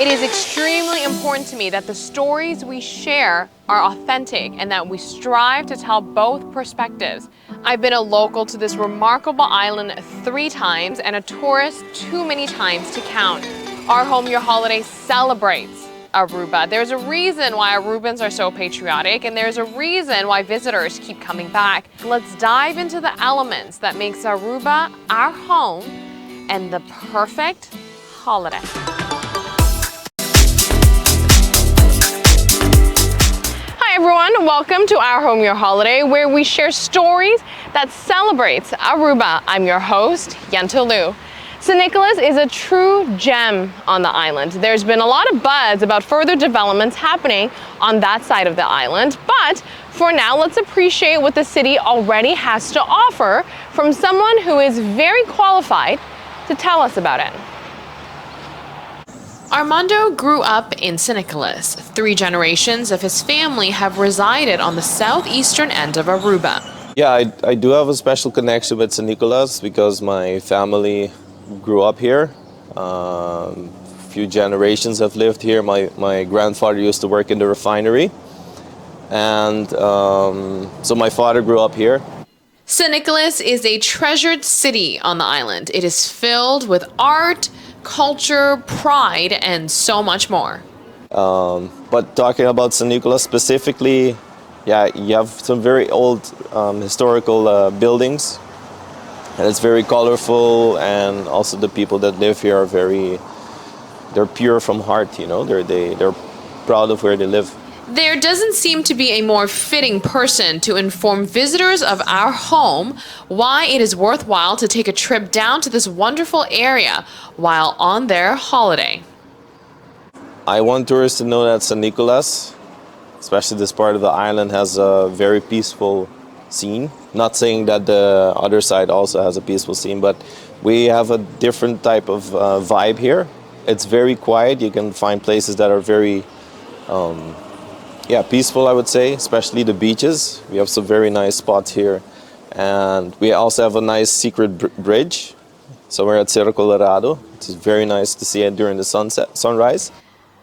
It is extremely important to me that the stories we share are authentic and that we strive to tell both perspectives. I've been a local to this remarkable island 3 times and a tourist too many times to count. Our Home Your Holiday celebrates Aruba. There's a reason why Arubans are so patriotic, and there's a reason why visitors keep coming back. Let's dive into the elements that makes Aruba our home and the perfect holiday. Hi everyone, welcome to Our Home Your Holiday, where we share stories that celebrates Aruba. I'm your host, Yenta Liu. St. Nicholas is a true gem on the island. There's been a lot of buzz about further developments happening on that side of the island, but for now, let's appreciate what the city already has to offer from someone who is very qualified to tell us about it. Armando grew up in St. Nicholas. 3 generations of his family have resided on the southeastern end of Aruba. Yeah, I do have a special connection with St. Nicholas because my family grew up here. Few generations have lived here. My grandfather used to work in the refinery. And so my father grew up here. St. Nicholas is a treasured city on the island. It is filled with art, culture, pride, and so much more. But talking about St. Nicholas specifically, yeah, you have some very old historical buildings, and it's very colorful, and also the people that live here are they're pure from heart, you know, they're proud of where they live. There doesn't seem to be a more fitting person to inform visitors of our home why it is worthwhile to take a trip down to this wonderful area while on their holiday. I want tourists to know that St. Nicholas, especially this part of the island, has a very peaceful scene. Not saying that the other side also has a peaceful scene, but we have a different type of vibe here. It's very quiet. You can find places that are very peaceful, I would say, especially the beaches. We have some very nice spots here. And we also have a nice secret bridge. So we're at Cerro Colorado. It's very nice to see it during the sunrise.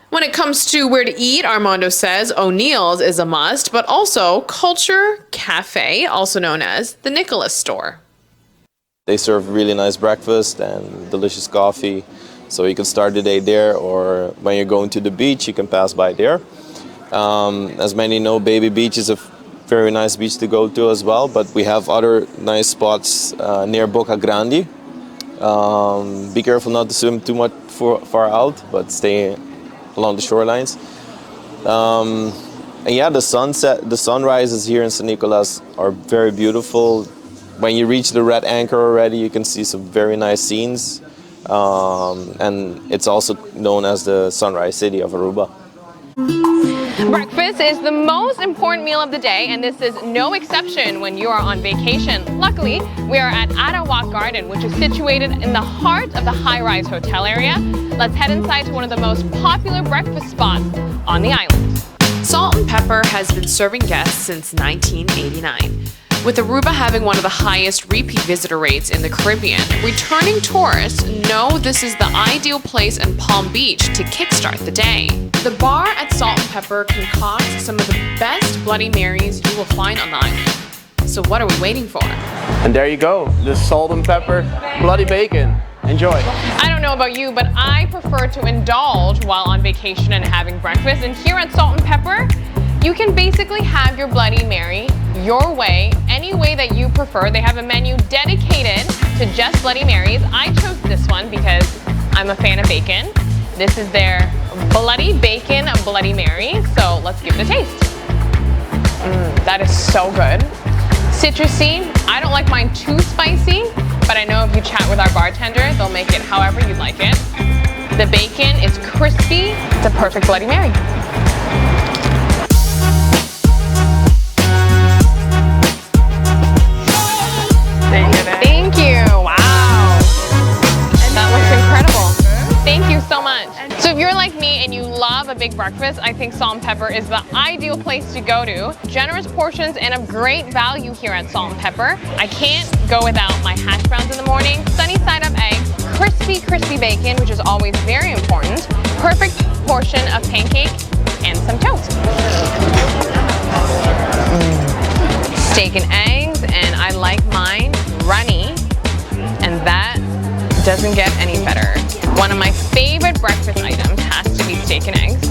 When it comes to where to eat, Armando says O'Neill's is a must, but also Culture Cafe, also known as the Nicholas Store. They serve really nice breakfast and delicious coffee. So you can start the day there, or when you're going to the beach, you can pass by there. As many know, Baby Beach is a very nice beach to go to as well, but we have other nice spots near Boca Grande. Be careful not to swim too much far out, but stay along the shorelines. And yeah, the sunrises here in St. Nicholas are very beautiful. When you reach the Red Anchor already, you can see some very nice scenes. And it's also known as the Sunrise City of Aruba. Breakfast is the most important meal of the day, and this is no exception when you are on vacation. Luckily, we are at Arawak Garden, which is situated in the heart of the high-rise hotel area. Let's head inside to one of the most popular breakfast spots on the island. Salt and Pepper has been serving guests since 1989. With Aruba having one of the highest repeat visitor rates in the Caribbean, returning tourists know this is the ideal place in Palm Beach to kickstart the day. The bar at Salt and Pepper concocts some of the best Bloody Marys you will find on the island. So what are we waiting for? And there you go, the Salt and Pepper Bloody Bacon. Enjoy. I don't know about you, but I prefer to indulge while on vacation and having breakfast. And here at Salt and Pepper, you can basically have your Bloody Mary your way, any way that you prefer. They have a menu dedicated to just Bloody Marys. I chose this one because I'm a fan of bacon. This is their Bloody Bacon Bloody Mary, so let's give it a taste. That is so good. Citrusy. I don't like mine too spicy, but I know if you chat with our bartender, they'll make it however you like it. The bacon is crispy. It's a perfect Bloody Mary. Thank you. Wow. That looks incredible. Thank you so much. So if you're like me and you love a big breakfast, I think Salt and Pepper is the ideal place to go to. Generous portions and a great value here at Salt and Pepper. I can't go without my hash browns in the morning, sunny side up eggs, crispy bacon, which is always very important, perfect portion of pancake and some toast. Steak and eggs, and I like mine runny, and that doesn't get any better. One of my favorite breakfast items has to be steak and eggs.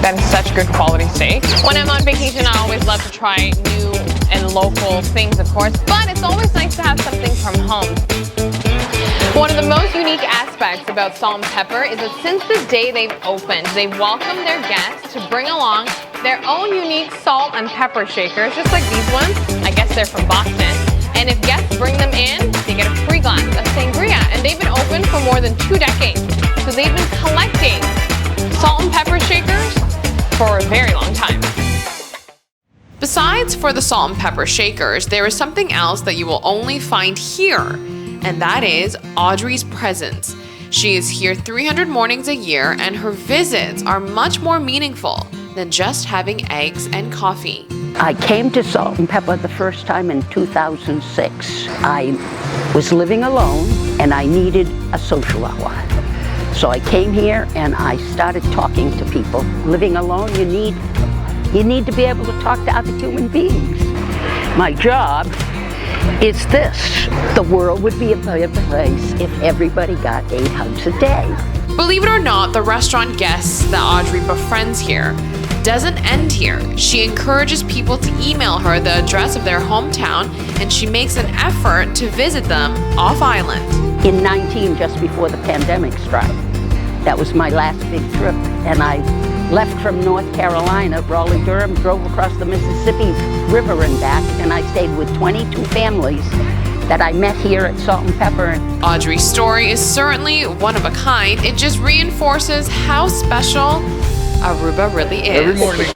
That is such good quality steak. When I'm on vacation, I always love to try new and local things, of course, but it's always nice to have something from home. One of the most unique aspects about Salt and Pepper is that since the day they've opened, they welcome their guests to bring along their own unique salt and pepper shakers, just like these ones. I guess they're from Boston. And if guests bring them in, they get a free glass of sangria. And they've been open for more than 2 decades. So they've been collecting salt and pepper shakers for a very long time. Besides for the salt and pepper shakers, there is something else that you will only find here, and that is Audrey's presence. She is here 300 mornings a year, and her visits are much more meaningful than just having eggs and coffee. I came to Salt and Pepper the first time in 2006. I was living alone and I needed a social hour. So I came here and I started talking to people. Living alone, you need to be able to talk to other human beings. My job is this. The world would be a better place if everybody got 8 hugs a day. Believe it or not, the restaurant guests that Audrey befriends here doesn't end here. She encourages people to email her the address of their hometown, and she makes an effort to visit them off island. In 19, just before the pandemic struck, that was my last big trip, and I left from North Carolina, Raleigh-Durham, drove across the Mississippi River and back, and I stayed with 22 families that I met here at Salt and Pepper. Audrey's story is certainly one of a kind. It just reinforces how special Aruba really is. Every morning.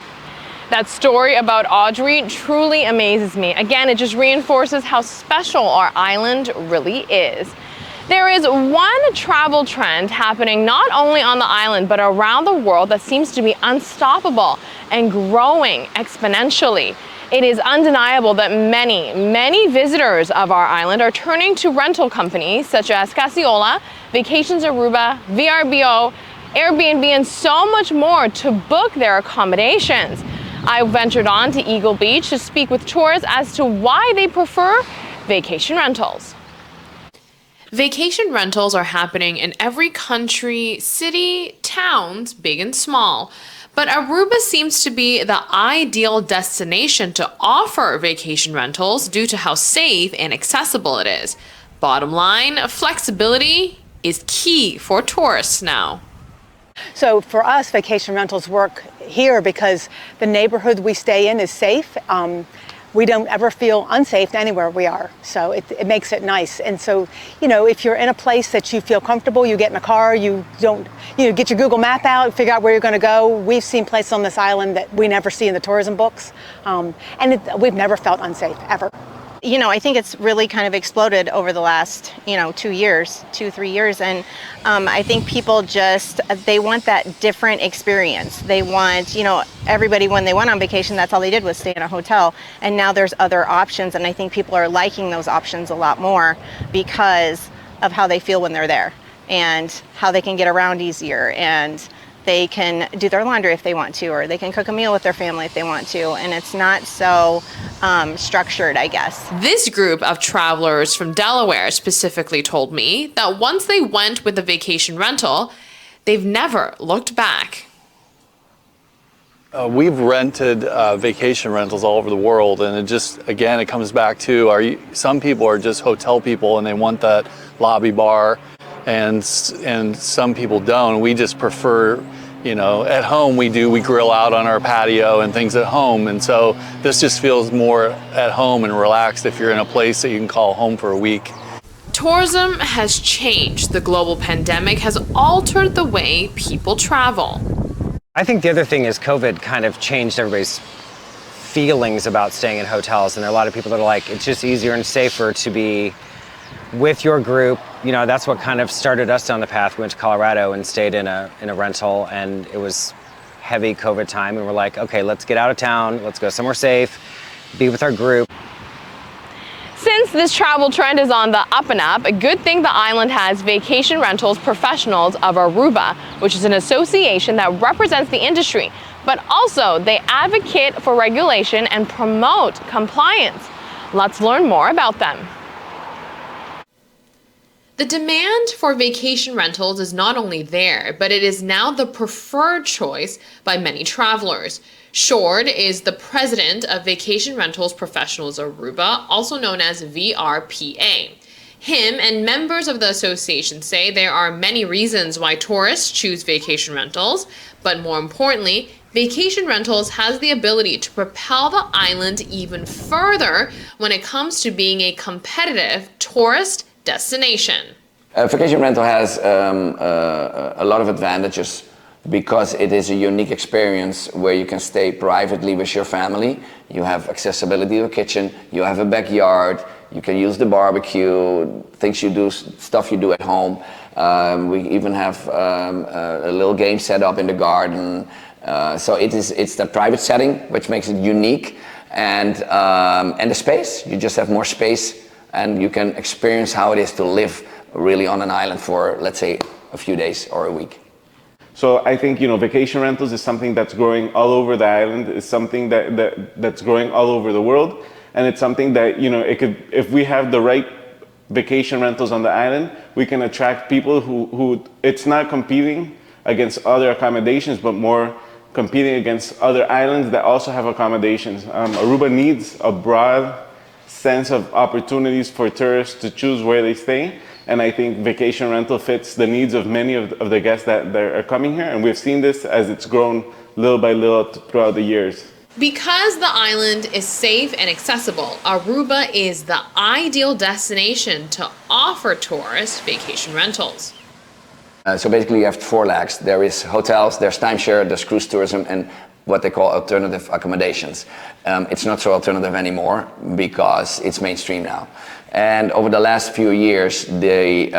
That story about Audrey truly amazes me. Again, it just reinforces how special our island really is. There is one travel trend happening not only on the island but around the world that seems to be unstoppable and growing exponentially. It is undeniable that many visitors of our island are turning to rental companies such as Casiola, Vacations Aruba, VRBO, Airbnb, and so much more to book their accommodations. I ventured on to Eagle Beach to speak with tourists as to why they prefer vacation rentals. Vacation rentals are happening in every country, city, towns, big and small. But Aruba seems to be the ideal destination to offer vacation rentals due to how safe and accessible it is. Bottom line, flexibility is key for tourists now. So for us, vacation rentals work here because the neighborhood we stay in is safe. We don't ever feel unsafe anywhere we are. So it makes it nice. And so, if you're in a place that you feel comfortable, you get in a car, you don't, get your Google map out, figure out where you're going to go. We've seen places on this island that we never see in the tourism books. We've never felt unsafe, ever. I think it's really kind of exploded over the last, 3 years. And I think people they want that different experience. They want, everybody when they went on vacation, that's all they did was stay in a hotel. And now there's other options. And I think people are liking those options a lot more because of how they feel when they're there and how they can get around easier. And they can do their laundry if they want to, or they can cook a meal with their family if they want to. And it's not so structured, I guess. This group of travelers from Delaware specifically told me that once they went with a vacation rental, they've never looked back. We've rented vacation rentals all over the world, and it comes back to some people are just hotel people and they want that lobby bar, and some people don't. We just prefer, at home we grill out on our patio and things at home, and so this just feels more at home and relaxed if you're in a place that you can call home for a week. Tourism has changed. The global pandemic has altered the way people travel. I think the other thing is COVID kind of changed everybody's feelings about staying in hotels, and there are a lot of people that are like, it's just easier and safer to be with your group. That's what kind of started us down the path. We went to Colorado and stayed in a rental, and it was heavy COVID time, and we're like, okay, let's get out of town, let's go somewhere safe, be with our group. Since Since this travel trend is on the up and up, a good thing the island has Vacation Rentals Professionals of Aruba, which is an association that represents the industry, but also they advocate for regulation and promote compliance. Let's learn more about them. The demand for vacation rentals is not only there, but it is now the preferred choice by many travelers. Shord is the president of Vacation Rentals Professionals Aruba, also known as VRPA. Him and members of the association say there are many reasons why tourists choose vacation rentals, but more importantly, vacation rentals has the ability to propel the island even further when it comes to being a competitive tourist destination. Vacation rental has a lot of advantages because it is a unique experience where you can stay privately with your family. You have accessibility to a kitchen, you have a backyard, you can use the barbecue, things you do, stuff you do at home. We even have a little game set up in the garden. So it's the private setting which makes it unique, and the space. You just have more space, and you can experience how it is to live really on an island for, let's say, a few days or a week. So I think, vacation rentals is something that's growing all over the island. It's something that's growing all over the world, and it's something that it could, if we have the right vacation rentals on the island, we can attract people who it's not competing against other accommodations, but more competing against other islands that also have accommodations. Aruba needs a broad sense of opportunities for tourists to choose where they stay. And I think vacation rental fits the needs of many of the guests that are coming here. And we've seen this as it's grown little by little throughout the years. Because the island is safe and accessible, Aruba is the ideal destination to offer tourists vacation rentals. So basically you have four legs. There is hotels, there's timeshare, there's cruise tourism, and what they call alternative accommodations. It's not so alternative anymore because it's mainstream now. And over the last few years, the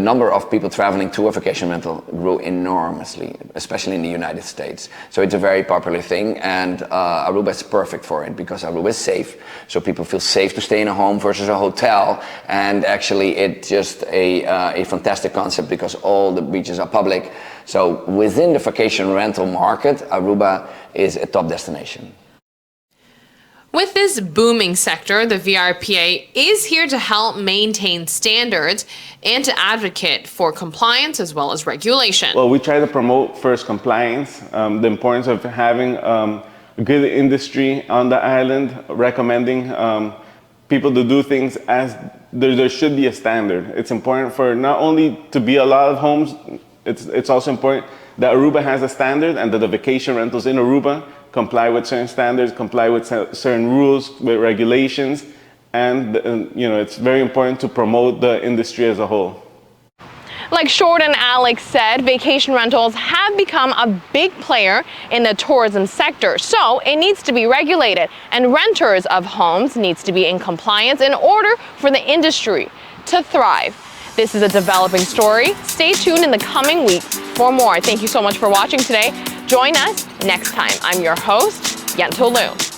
number of people traveling to a vacation rental grew enormously, especially in the United States. So it's a very popular thing, and Aruba is perfect for it because Aruba is safe. So people feel safe to stay in a home versus a hotel, and actually it's just a fantastic concept because all the beaches are public. So within the vacation rental market, Aruba is a top destination. With this booming sector, the VRPA is here to help maintain standards and to advocate for compliance as well as regulation. Well, we try to promote first compliance, the importance of having a good industry on the island, recommending people to do things as there should be a standard. It's important for not only to be a lot of homes, it's also important that Aruba has a standard and that the vacation rentals in Aruba comply with certain standards, comply with certain rules, with regulations, and it's very important to promote the industry as a whole. Like Shord and Alex said, vacation rentals have become a big player in the tourism sector, so it needs to be regulated, and renters of homes needs to be in compliance in order for the industry to thrive. This is a developing story. Stay tuned in the coming weeks for more. Thank you so much for watching today. Join us next time. I'm your host, Yentol Lu.